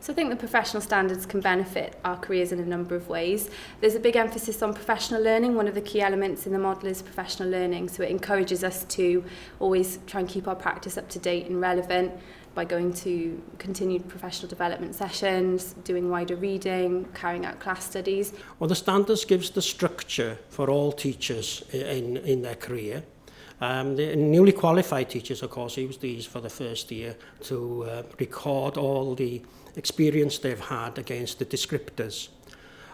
So I think the professional standards can benefit our careers in a number of ways. There's a big emphasis on professional learning. One of the key elements in the model is professional learning. So it encourages us to always try and keep our practice up to date and relevant by going to continued professional development sessions, doing wider reading, carrying out class studies. Well, the standards gives the structure for all teachers in their career. The newly qualified teachers, of course, use these for the first year to record all the experience they've had against the descriptors.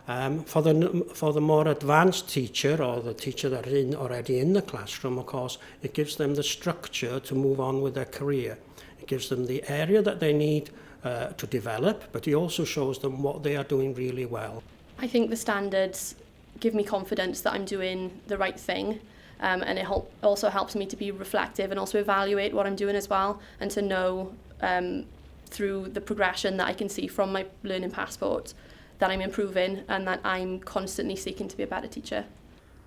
For the more advanced teacher, or the teacher that is already in the classroom, of course, it gives them the structure to move on with their career. It gives them the area that they need to develop, but it also shows them what they are doing really well. I think the standards give me confidence that I'm doing the right thing. And it also helps me to be reflective and also evaluate what I'm doing as well, and to know through the progression that I can see from my learning passport that I'm improving and that I'm constantly seeking to be a better teacher.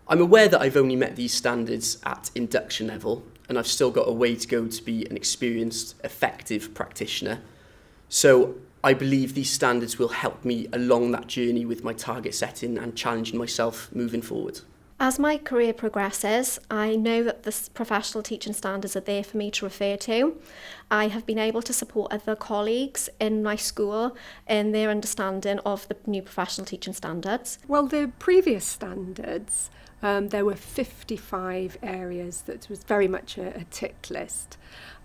I'm aware that I've only met these standards at induction level, and I've still got a way to go to be an experienced, effective practitioner. So I believe these standards will help me along that journey with my target setting and challenging myself moving forward. As my career progresses, I know that the professional teaching standards are there for me to refer to. I have been able to support other colleagues in my school in their understanding of the new professional teaching standards. Well, the previous standards, there were 55 areas that was very much a tick list.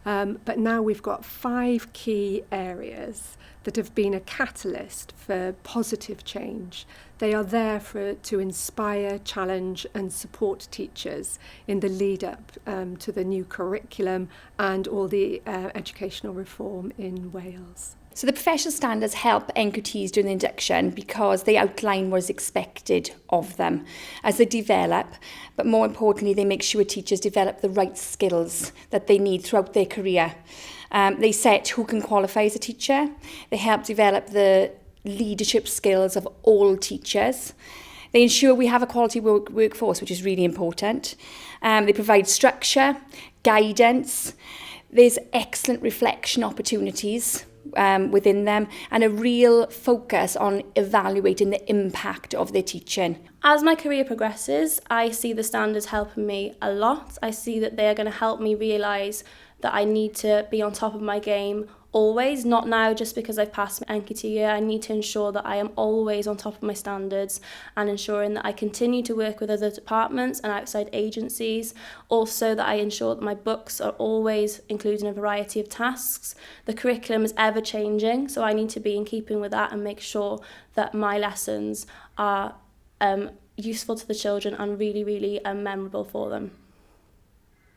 But now we've got 5 key areas that have been a catalyst for positive change. They are there to inspire, challenge and support teachers in the lead up to the new curriculum and all the educational reform in Wales. So the professional standards help NQTs during the induction because they outline what is expected of them as they develop, but more importantly, they make sure teachers develop the right skills that they need throughout their career. They set who can qualify as a teacher. They help develop the leadership skills of all teachers. They ensure we have a quality workforce, which is really important. They provide structure, guidance. There's excellent reflection opportunities within them, and a real focus on evaluating the impact of their teaching. As my career progresses, I see the standards helping me a lot. I see that they're going to help me realise that I need to be on top of my game always, not now just because I've passed my NQT year. I need to ensure that I am always on top of my standards and ensuring that I continue to work with other departments and outside agencies. Also that I ensure that my books are always including a variety of tasks. The curriculum is ever changing, so I need to be in keeping with that and make sure that my lessons are useful to the children and really, really memorable for them.